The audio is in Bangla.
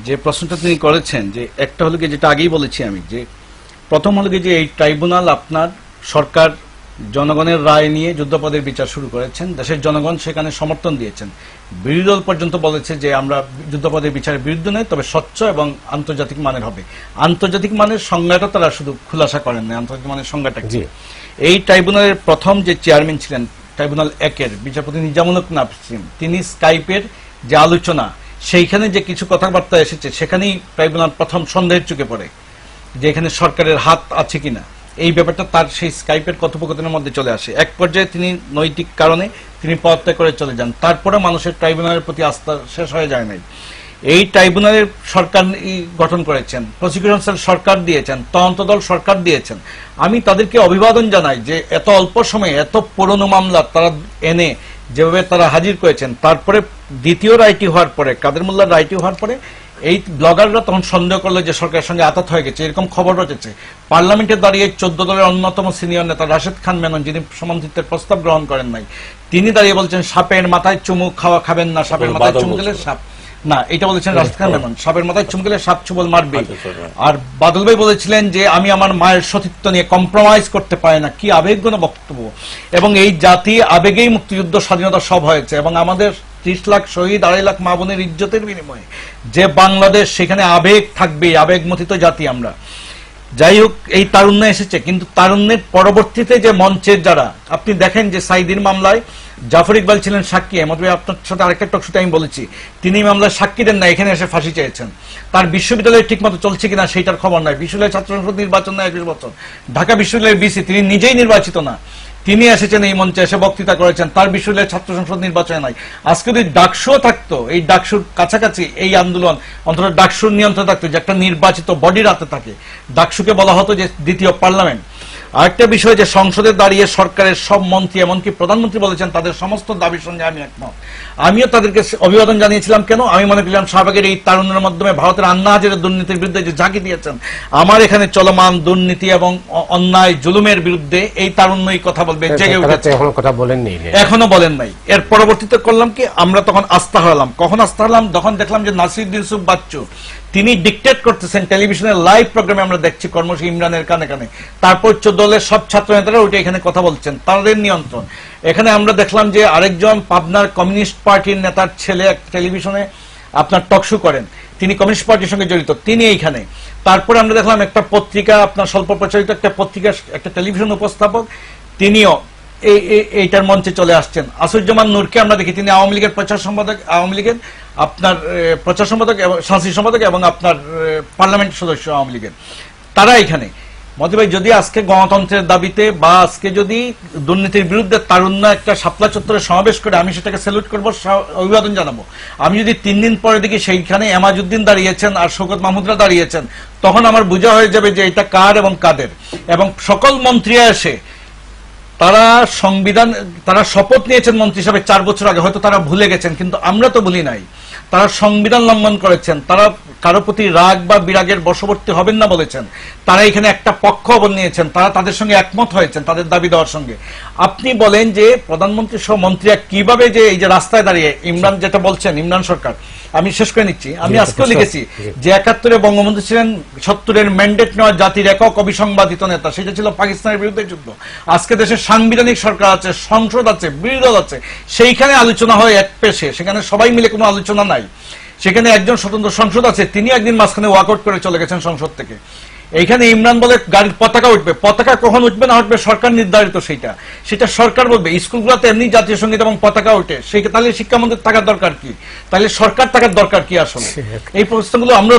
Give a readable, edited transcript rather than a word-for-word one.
যে প্রশ্নটা তিনি করেছেন যে একটা হলো কি যেটা আগেই বলেছি আমি যে প্রথম হলো কি যে এই ট্রাইব্যুনাল আপনার সরকার জনগণের রায় নিয়ে যুদ্ধাপরাধের বিচার শুরু করেছেন, দেশের জনগণ সেখানে সমর্থন দিয়েছেন। বিরোধী দল পর্যন্ত বলেছে যে আমরা যুদ্ধাপরাধের বিচারের বিরুদ্ধে নয়, তবে স্বচ্ছ এবং আন্তর্জাতিক মানের হবে। আন্তর্জাতিক মানের সংজ্ঞাটা তারা শুধু খুলাসা করেন না, আন্তর্জাতিক মানের সংজ্ঞাটা কি। এই ট্রাইব্যুনালের প্রথম যে চেয়ারম্যান ছিলেন ট্রাইব্যুনাল 1-এর বিচারপতি নিজামুল হক নাসিম, তিনি স্কাইপের যে আলোচনা সেইখানে যে কিছু কথাবার্তা এসেছে সেখানেই ট্রাইব্যুনাল প্রথম সন্দেহের চোখে পড়ে যে এখানে সরকারের হাত আছে কিনা। এই ব্যাপারটা তার সেই স্কাইপের কথোপকথনের মধ্যে চলে আসে। এক পর্যায়ে তিনি নৈতিক কারণে তিনি পদত্যাগ করে চলে যান। তারপরে মানুষের ট্রাইব্যুনালের প্রতি আস্থা শেষ হয়ে যায় নাই। এই ট্রাইব্যুনালের সরকার গঠন করেছেন, প্রসিকিউশন সেল সরকার দিয়েছেন, তদন্ত দল সরকার দিয়েছেন। আমি তাদেরকে অভিবাদন জানাই যে এত অল্প সময়ে এত পুরনো মামলা তারা এনে যেভাবে তারা হাজির করেছেন। তারপরে দ্বিতীয় রায়টি হওয়ার পরে, কাদের মোল্লার রায়টি হওয়ার পরে এই ব্লগাররা তখন সন্দেহ করলো যে সরকারের সঙ্গে আতাত হয়ে গেছে, এরকম খবর রয়েছে। পার্লামেন্টে দাঁড়িয়ে 14 দলের অন্যতম সিনিয়র নেতা রাশেদ খান মেনন, যিনি সমান্বিতের প্রস্তাব গ্রহণ করেন নাই, তিনি দাঁড়িয়ে বলছেন সাপের মাথায় চুমু খাবেন না, সাপের মাথায় চুমু গেলে সাপ না, এটা বলেছেন রাশেদ খান মেনন, সাপের মাথায় চুমু গেলে সাপ চুবল মারবে। আর বাদল ভাই বলেছিলেন যে আমি আমার মায়ের সতীত্ব নিয়ে কম্প্রোমাইজ করতে পারি না। কি আবেগঘন বক্তব্য! এবং এই জাতি আবেগেই মুক্তিযুদ্ধ স্বাধীনতা সব হয়েছে, এবং আমাদের 30 লাখ শহীদ, 2.5 লাখ মা বোনের ইজ্জতের বিনিময়ে যে বাংলাদেশ, সেখানে আবেগ থাকবে, আবেগমথিত জাতি আমরা। যাই হোক, এই তারুণ্য এসেছে, কিন্তু তারুণ্যের পরবর্তীতে যে মঞ্চের যারা, আপনি দেখেন যে সাইদির মামলায় জাফর ইকবাল ছিলেন সাক্ষী। এমনভাবে আপনার সাথে আরেকটা টকশোতে আমি বলেছি, তিনি মামলায় সাক্ষী দেন না, এখানে এসে ফাঁসি চেয়েছেন। তার বিশ্ববিদ্যালয় ঠিক মতো চলছে কিনা সেইটার খবর নাই। বিশ্ববিদ্যালয় ছাত্র সংসদ নির্বাচন নেয় 21 বছর। ঢাকা বিশ্ববিদ্যালয়ের বিসি, তিনি নিজেই নির্বাচিত না, তিনি এসেছেন এই মঞ্চে, এসে বক্তৃতা করেছেন। তার বিশ্ববিদ্যালয়ের ছাত্র সংসদ নির্বাচনে নাই। আজকে যদি ডাকসুও থাকতো, এই ডাকসুর কাছাকাছি এই আন্দোলন অন্তত ডাকসুর নিয়ন্ত্রণ থাকতো, যে একটা নির্বাচিত বডির হাতে থাকে। ডাকসুকে বলা হতো যে দ্বিতীয় পার্লামেন্ট। আরেকটা বিষয় যে সংসদে দাঁড়িয়ে সরকারের সব মন্ত্রী, এমনকি প্রধানমন্ত্রী বলেছেন তাদের সমস্ত দাবির সঙ্গে আমি একমত। আমিও তাদেরকে অভিবাদন জানিয়েছিলাম। কেন? আমি মনে করলাম শাহবাগের এই তারুণ্যের মাধ্যমে ভারতের আন্না হাজারের দুর্নীতির বিরুদ্ধে যে ঝাঁকি দিয়েছেন, আমার এখানে চলমান দুর্নীতি এবং অন্যায় জুলুমের বিরুদ্ধে এই তারুণ্যই কথা বলবে, জেগে উঠেছে। এখনো বলেন নাই। এর পরবর্তীতে করলাম কি, আমরা তখন আস্থা হারালাম। কখন আস্থা হারালাম? তখন দেখলাম যে নাসিরুদ্দিন ইউসুফ বাচ্চু তিনি ডিকটেট করতেছেন টেলিভিশনের লাইভ প্রোগ্রামে, আমরা দেখছি কর্মসূচি ইমরানের কানে কানে। তারপর 14 দলের সব ছাত্র নেতারা উঠে এখানে কথা বলছেন, তাদের নিয়ন্ত্রণ। এখানে আমরা দেখলাম যে আরেকজন পাবনার কমিউনিস্ট পার্টির নেতার ছেলে এক টেলিভিশনে আপনার টকশো করেন, তিনি কমিউনিস্ট পার্টির সঙ্গে জড়িত, তিনি এইখানে। তারপরে আমরা দেখলাম একটা পত্রিকা, আপনার স্বল্প প্রচারিত একটা পত্রিকা, একটা টেলিভিশন উপস্থাপক, তিনিও এইটার মঞ্চে চলে আসছেন। আসুজ্জামান নূরকে আমরা দেখি, তিনি আওয়ামী লীগের প্রচার সম্পাদক, আওয়ামী লীগের আপনার প্রচার সম্পাদক এবং সাংস্কৃতিক সম্পাদক এবং আপনার পার্লামেন্ট সদস্য আওয়ামী লীগের, তারা এখানে। মতি ভাই, যদি আজকে গণতন্ত্রের দাবিতে বা আজকে যদি দুর্নীতির বিরুদ্ধে তারুণ্য একটা শাপলা চত্বরে সমাবেশ করে, আমি সেটাকে স্যালুট করবো, অভিবাদন জানাবো। আমি যদি 3 দিন পরে দেখি সেইখানে এমাজউদ্দিন দাঁড়িয়েছেন আর শওকত মাহমুদরা দাঁড়িয়েছেন, তখন আমার বোঝা হয়ে যাবে যে এটা কার এবং কাদের। এবং সকল মন্ত্রীরা এসে তারা সংবিধান, তারা শপথ নিয়েছেন মন্ত্রী হিসাবে 4 বছর আগে, হয়তো তারা ভুলে গেছেন, কিন্তু আমরা তো ভুলি নাই। তারা সংবিধান লঙ্ঘন করেছেন, তারা কারো প্রতি রাগ বা বিরাগের বশবর্তী হবেন না বলেছেন, তারা এখানে একটা পক্ষ নিয়েছেন, তারা তাদের সঙ্গে একমত হয়েছেন তাদের দাবি দেওয়ার সঙ্গে। আপনি বলেন যে প্রধানমন্ত্রী সহ মন্ত্রীরা কিভাবে যে এই যে রাস্তায় দাঁড়িয়ে ইমরান যেটা বলছেন, ইমরান সরকার, আমি শেষ করে নিচ্ছি, আমি আজকেও লিখেছি যে 71-এ বঙ্গবন্ধু ছিলেন 70-এর ম্যান্ডেট নেওয়া জাতির একক অবিসংবাদিত নেতা, সেটা ছিল পাকিস্তানের বিরুদ্ধে যুদ্ধ। আজকে দেশের সাংবিধানিক সরকার আছে, সংসদ আছে, বিরোধী দল আছে, সেইখানে আলোচনা হয় এক পেশে, সেখানে সবাই মিলে কোনো আলোচনা নাই। সেখানে একজন স্বতন্ত্র সংসদ আছে, তিনি একদিন মাঝখানে ওয়াকআউট করে চলে গেছেন সংসদ থেকে। এইখানে ইমরান বলে গাড়ির পতাকা উঠবে, পতাকা কখন উঠবে না উঠবে সরকার নির্ধারিত, সেটা সরকার বলবে। স্কুলগুলোতে এমনি জাতীয় সঙ্গীত এবং পতাকা উঠে, তাহলে শিক্ষামন্ত্রীর থাকার দরকার কি? তাহলে সরকার থাকার দরকার কি আসলে? এই প্রশ্নগুলো আমরা